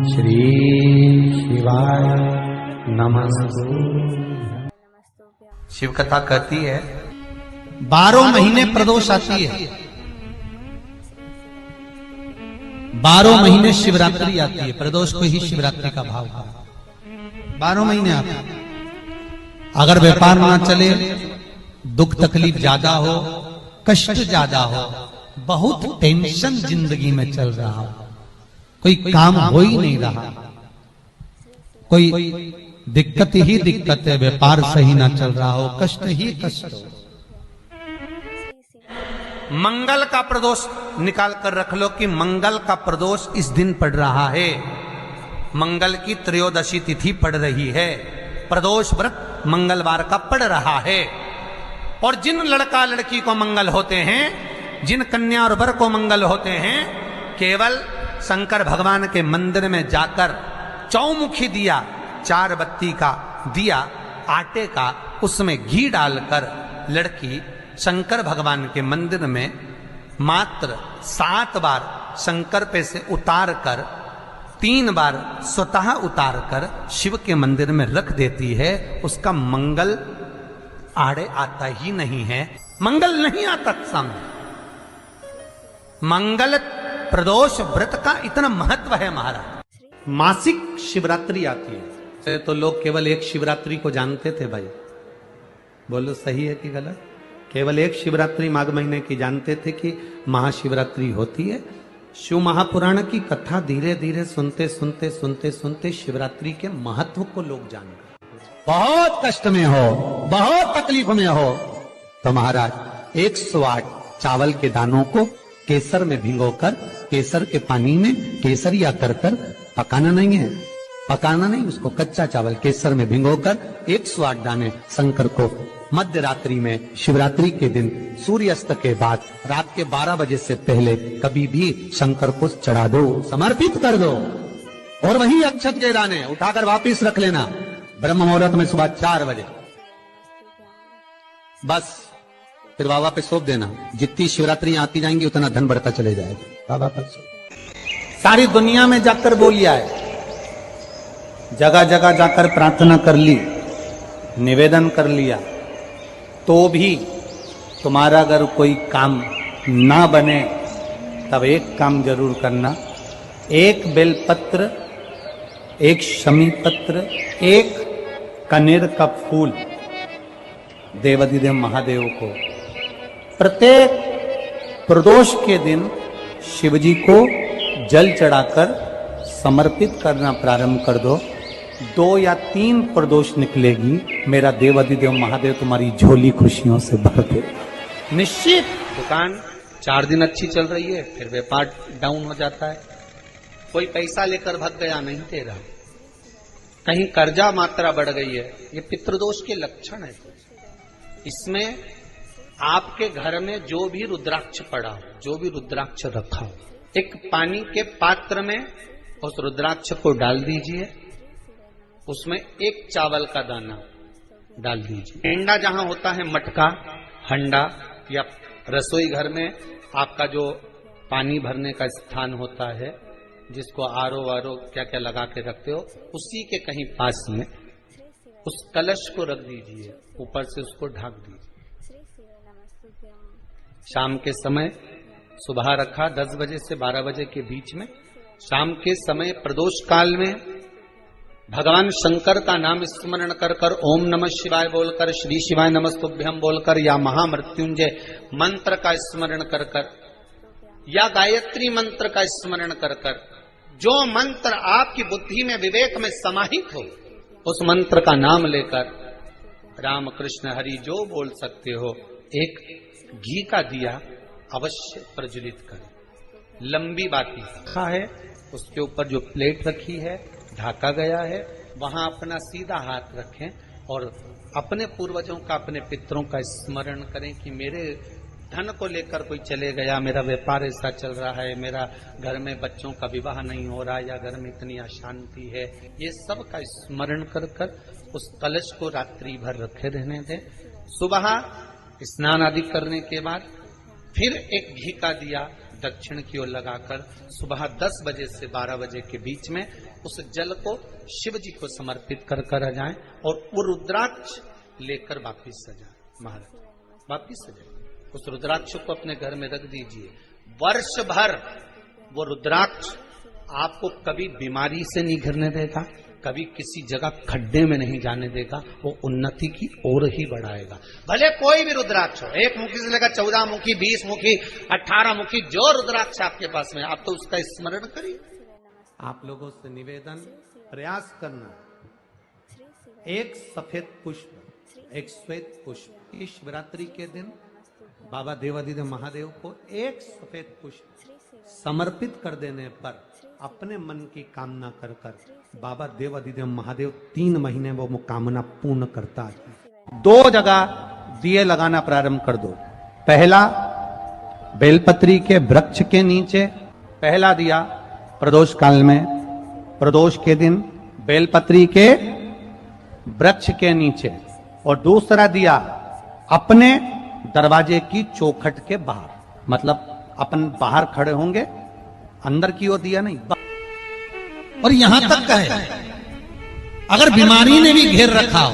श्री शिवाय नमस्तु। शिव कथा कहती है 12 महीने प्रदोष आती है, 12 महीने शिवरात्रि आती है। प्रदोष को ही शिवरात्रि का भाव है। 12 महीने आते हैं। अगर व्यापार ना चले, दुख तकलीफ ज्यादा हो, कष्ट ज्यादा हो, बहुत टेंशन जिंदगी में चल रहा हो, कोई काम हो ही नहीं रहा, कोई दिक्कत ही दिक्कत है, व्यापार सही ना चल रहा हो, कष्ट ही कष्ट हो, मंगल का प्रदोष निकाल कर रख लो कि मंगल का प्रदोष इस दिन पड़ रहा है, मंगल की त्रयोदशी तिथि पड़ रही है, प्रदोष व्रत मंगलवार का पड़ रहा है। और जिन लड़का लड़की को मंगल होते हैं, जिन कन्या और वर को मंगल होते हैं, केवल शंकर भगवान के मंदिर में जाकर चौमुखी दिया, 4 बत्ती का दिया आटे का, उसमें घी डालकर लड़की शंकर भगवान के मंदिर में मात्र 7 बार शंकर पे से उतार कर 3 बार स्वतः उतार कर शिव के मंदिर में रख देती है। उसका मंगल आड़े आता ही नहीं है, मंगल नहीं आता सामने। मंगल प्रदोष व्रत का इतना महत्व है महाराज। मासिक शिवरात्रि आती है तो लोग केवल एक शिवरात्रि को जानते थे भाई, बोलो सही है कि गलत? केवल एक शिवरात्रि माघ महीने की जानते थे कि महाशिवरात्रि होती है। शिव महापुराण की कथा धीरे धीरे सुनते सुनते सुनते सुनते शिवरात्रि के महत्व को लोग जान गए। बहुत कष्ट में हो, बहुत तकलीफ में हो, तो महाराज 108 चावल के दानों को केसर में भिगोकर, केसर के पानी में केसरिया कर पकाना नहीं है, पकाना नहीं, उसको कच्चा चावल केसर में भिगोकर 108 दाने शंकर को मध्य रात्रि में शिवरात्रि के दिन सूर्यास्त के बाद रात के 12 बजे से पहले कभी भी शंकर को चढ़ा दो, समर्पित कर दो। और वही अक्षत के दाने उठाकर वापिस रख लेना ब्रह्म मुहूर्त में सुबह 4 बजे, बस फिर बाबा पे सौंप देना। जितनी शिवरात्रि आती जाएंगी उतना धन बढ़ता चले जाएगा। बाबा पर सारी दुनिया में जाकर बोलिया है, जगह जगह जाकर प्रार्थना कर ली, निवेदन कर लिया, तो भी तुम्हारा अगर कोई काम ना बने तब एक काम जरूर करना, एक बेलपत्र, एक शमी पत्र, एक कनेर का फूल देवाधिदेव महादेव को प्रत्येक प्रदोष के दिन शिवजी को जल चढ़ाकर समर्पित करना प्रारंभ कर दो। 2 या 3 प्रदोष निकलेगी, मेरा देवाधिदेव महादेव तुम्हारी झोली खुशियों से भर दे निश्चित। दुकान 4 दिन अच्छी चल रही है, फिर व्यापार डाउन हो जाता है, कोई पैसा लेकर भाग गया, नहीं दे रहा, कहीं कर्जा मात्रा बढ़ गई है, ये पितृदोष के लक्षण है। इसमें आपके घर में जो भी रुद्राक्ष पड़ा हो, जो भी रुद्राक्ष रखा हो, एक पानी के पात्र में उस रुद्राक्ष को डाल दीजिए, उसमें 1 चावल का दाना डाल दीजिए। हंडा जहां होता है, मटका, हंडा या रसोई घर में आपका जो पानी भरने का स्थान होता है, जिसको आरो वारो क्या क्या लगा के रखते हो, उसी के कहीं पास में उस कलश को रख दीजिए, ऊपर से उसको ढक दीजिए। शाम के समय, सुबह रखा 10 बजे से 12 बजे के बीच में, शाम के समय प्रदोष काल में भगवान शंकर का नाम स्मरण कर कर ओम नमः शिवाय बोलकर, श्री शिवाय नमस्तुभ्यम बोलकर, या महामृत्युंजय मंत्र का स्मरण कर कर, या गायत्री मंत्र का स्मरण कर कर, जो मंत्र आपकी बुद्धि में विवेक में समाहित हो, उस मंत्र का नाम लेकर राम कृष्ण हरि जो बोल सकते हो, एक घी का दिया अवश्य प्रज्वलित करें। लंबी बाती रखा है, उसके ऊपर जो प्लेट रखी है, ढाका गया है, वहां अपना सीधा हाथ रखें और अपने पूर्वजों का, अपने पितरों का स्मरण करें कि मेरे धन को लेकर कोई चले गया, मेरा व्यापार ऐसा चल रहा है, मेरा घर में बच्चों का विवाह नहीं हो रहा, या घर में इतनी अशांति है, ये सब का स्मरण कर कर उस कलश को रात्रि भर रखे रहने दें। सुबह स्नान आदि करने के बाद फिर एक घी का दिया दक्षिण की ओर लगाकर सुबह 10 बजे से 12 बजे के बीच में उस जल को शिव जी को समर्पित कर कर आ जाए और वो रुद्राक्ष लेकर वापिस आ जाए। महाराज वापिस आ जाए, उस रुद्राक्ष को अपने घर में रख दीजिए। वर्ष भर वो रुद्राक्ष आपको कभी बीमारी से नहीं घिरने देगा, कभी किसी जगह खड्डे में नहीं जाने देगा, वो उन्नति की ओर ही बढ़ाएगा। भले कोई भी रुद्राक्ष हो, 1 मुखी से लेकर 14 मुखी, 20 मुखी, 18 मुखी, जो रुद्राक्ष आपके पास में, आप तो उसका स्मरण करिए। आप लोगों से निवेदन, प्रयास करना, एक सफेद पुष्प, एक श्वेत पुष्प, इस शिवरात्रि के दिन बाबा देवाधिदेव महादेव को एक सफेद पुष्प समर्पित कर देने पर अपने मन की कामना कर कर बाबा देवाधिदेव महादेव 3 महीने वो कामना पूर्ण करता है। 2 जगह दिए लगाना प्रारंभ कर दो। पहला बेलपत्री के वृक्ष के नीचे, पहला दिया प्रदोष काल में, प्रदोष के दिन बेलपत्री के वृक्ष के नीचे, और दूसरा दिया अपने दरवाजे की चौखट के बाहर, मतलब अपन बाहर खड़े होंगे, अंदर की ओर दिया नहीं। और यहां तक का है, अगर बीमारी ने भी घेर रखा हो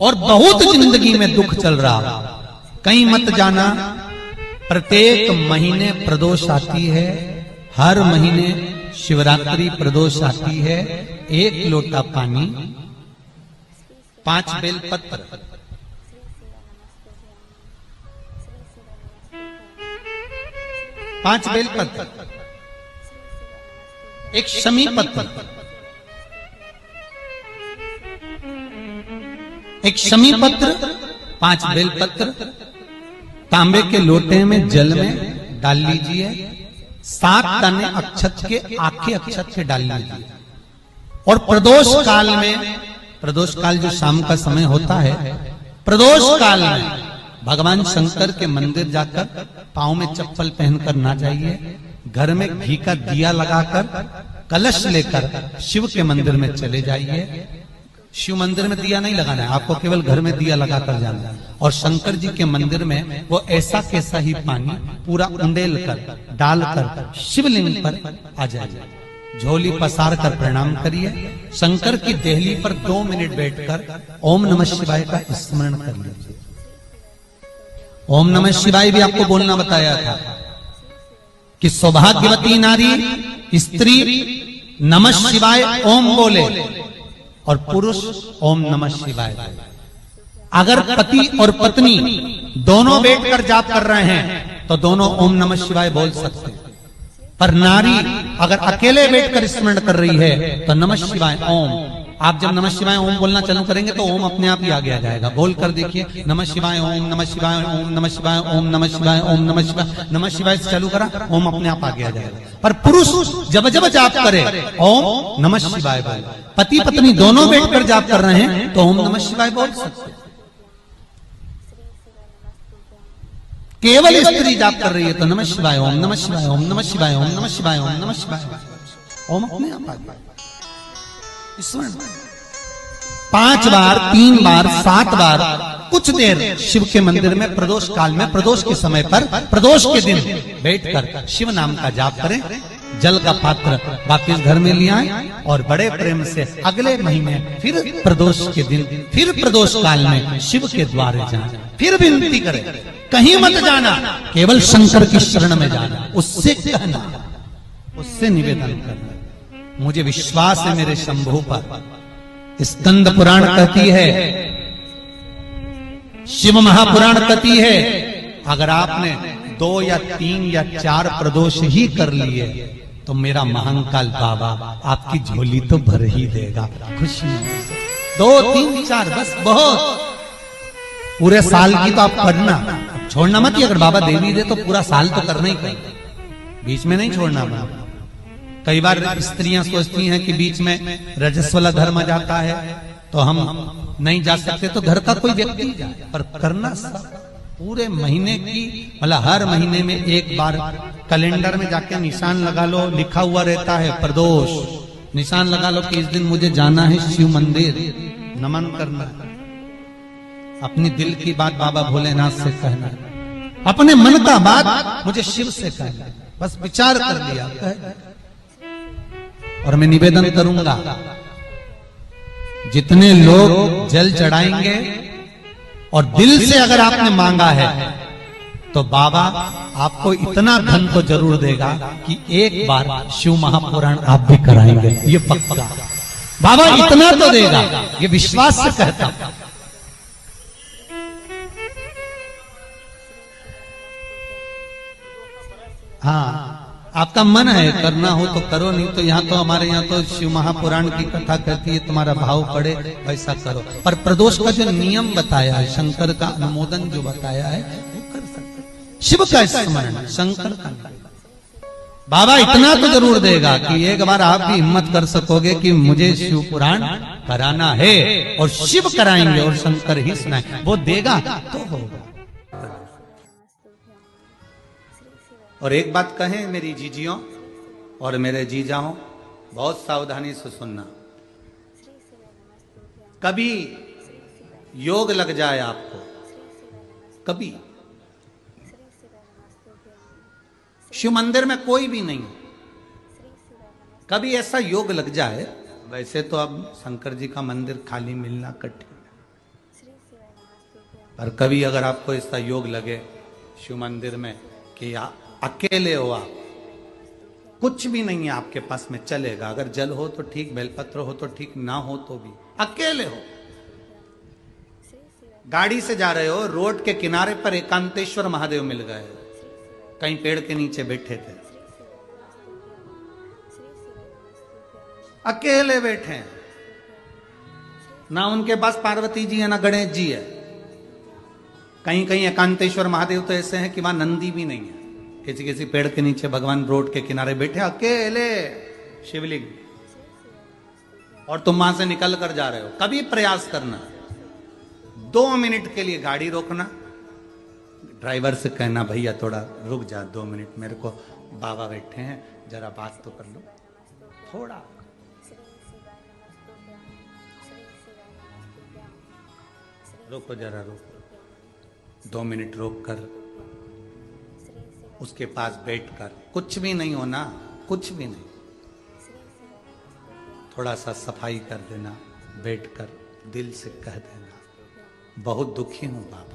और बहुत जिंदगी में दुख चल रहा हो, कहीं मत जाना, प्रत्येक महीने प्रदोष आती है, हर महीने शिवरात्रि प्रदोष आती है। 1 लोटा पानी, 5 बेलपत्र, 5 बेलपत्र, 1 शमी पत्र, 1 शमी पत्र, 5 बेलपत्र तांबे के लोटे में जल में डाल लीजिए। 7 दाने अक्षत के, आखे अक्षत के डाल लीजिए। और प्रदोष काल में, प्रदोष काल जो शाम का समय होता है, प्रदोष काल में भगवान शंकर के मंदिर जाकर पांव में चप्पल पहनकर ना जाइए, घर में घी का दिया लगाकर कलश लेकर शिव के मंदिर में चले जाइए। शिव मंदिर में दिया नहीं लगाना है आपको, केवल घर में दिया लगाकर जाना है। और शंकर जी के मंदिर में वो ऐसा कैसा ही पानी पूरा उंडेल कर डालकर शिवलिंग पर आ जाइए। झोली पसार कर प्रणाम करिए। शंकर की देहली पर 2 मिनट बैठकर ओम नमः शिवाय का स्मरण कर लीजिए। ओम नमः शिवाय भी आपको बोलना बताया था कि सौभाग्यवती नारी स्त्री नमः शिवाय ओम बोले और पुरुष ओम नमः शिवाय। अगर पति और पत्नी दोनों बैठकर जाप कर रहे हैं तो दोनों ओम नमः शिवाय बोल सकते हैं, पर नारी अगर अकेले बैठकर स्मरण कर रही है तो नमः शिवाय ओम। आप जब नमः शिवाय ओम बोलना चालू करेंगे तो ओम अपने आप ही आगे आ जाएगा। बोल कर देखिए, नमः शिवाय ओम, नमः शिवाय ओम, नमः शिवाय ओम, नमः शिवाय ओम, नमः शिवाय, नमः शिवाय से चालू करा, ओम अपने आप आगे आ जाएगा। पर पुरुष जब जब जाप करे ओम नमः शिवाय बोले। पति पत्नी दोनों बैठकर जाप कर रहे हैं तो ओम नमः शिवाय बोल सकते। केवल स्त्री जाप कर रही है तो नमः शिवाय ओम, नमः शिवाय ओम, नमः शिवाय ओम, नमः शिवाय ओम, नमः शिवाय ओम अपने आप आ गया। 5 बार, 3 बार, 7 बार कुछ देर शिव के मंदिर में प्रदोष काल में, प्रदोष के समय पर, प्रदोष के दिन बैठकर शिव नाम का जाप करें। जल का पात्र वापिस घर में ले आए और बड़े प्रेम से अगले महीने फिर प्रदोष के दिन, फिर प्रदोष काल में शिव के द्वारे जाए, फिर विनती करें। कहीं मत जाना, केवल शंकर की शरण में जाना, उससे कहना, उससे निवेदन करना। मुझे विश्वास है मेरे शंभु पर। स्कंद पुराण कहती है, शिव महापुराण कहती है, अगर आपने 2 या 3 या 4 प्रदोष ही कर लिए तो मेरा महाकाल बाबा आपकी झोली तो भर ही देगा खुशी से। 2, 3, 4 बस बहुत। पूरे साल की तो आप करना, छोड़ना मत। अगर बाबा देवी दे तो पूरा साल तो करना ही करना, बीच में नहीं छोड़ना। कई बार स्त्रियां सोचती हैं कि बीच में रजस्वला धर्म जाता है तो हम नहीं जा सकते, तो घर का कोई व्यक्ति जाए, पर करना पूरे महीने की, मतलब हर महीने में एक बार कैलेंडर में जाके निशान लगा लो, लिखा हुआ रहता है प्रदोष, निशान लगा लो कि इस दिन मुझे जाना है शिव मंदिर, नमन करना, अपनी दिल की बात बाबा भोलेनाथ से कहना, अपने मन का बात मुझे शिव से कहना, बस विचार कर लिया। और मैं निवेदन करूंगा, जितने लोग जल चढ़ाएंगे और दिल से अगर आपने मांगा है तो बाबा आपको इतना धन तो जरूर देगा कि एक बार शिव महापुराण आप भी कराएंगे, ये पक्का। बाबा इतना तो देगा, ये विश्वास से कहता हूं। हाँ, आपका मन है करना हो तो करो, नहीं तो यहाँ तो हमारे यहाँ तो शिव महापुराण की कथा कहती है, तुम्हारा भाव पड़े वैसा करो। पर प्रदोष का जो नियम बताया है, शंकर का अनुमोदन जो बताया है, वो कर सकते। शिव का स्मरण, शंकर का नहीं। बाबा इतना तो जरूर देगा कि एक बार आप भी हिम्मत कर सकोगे कि मुझे शिव पुराण कराना है, और शिव कराएंगे और शंकर ही सुनाएंगे, वो देगा तो होगा। और एक बात कहें मेरी जीजियों और मेरे जीजाओं, बहुत सावधानी से सुनना। कभी योग लग जाए आपको, कभी शिव मंदिर में कोई भी नहीं, कभी ऐसा योग लग जाए, वैसे तो अब शंकर जी का मंदिर खाली मिलना कठिन है, पर कभी अगर आपको ऐसा योग लगे शिव मंदिर में कि अकेले हो आप, कुछ भी नहीं है आपके पास में, चलेगा। अगर जल हो तो ठीक, बेलपत्र हो तो ठीक, ना हो तो भी, अकेले हो, गाड़ी से जा रहे हो, रोड के किनारे पर एकांतेश्वर महादेव मिल गए, कहीं पेड़ के नीचे बैठे थे, अकेले बैठे हैं, ना उनके पास पार्वती जी है ना गणेश जी है, कहीं कहीं एकांतेश्वर महादेव तो ऐसे हैं कि वहां नंदी भी नहीं है, किसी किसी पेड़ के नीचे भगवान रोड के किनारे बैठे अकेले शिवलिंग, और तुम वहां से निकल कर जा रहे हो। कभी प्रयास करना, 2 मिनट के लिए गाड़ी रोकना, ड्राइवर से कहना भैया थोड़ा रुक जा 2 मिनट, मेरे को बाबा बैठे हैं, जरा बात तो कर लो थोड़ा। रोको जरा, रोको, 2 मिनट रोक कर उसके पास बैठकर, कुछ भी नहीं होना, कुछ भी नहीं, थोड़ा सा सफाई कर देना, बैठकर दिल से कह देना बहुत दुखी हूं बाबा,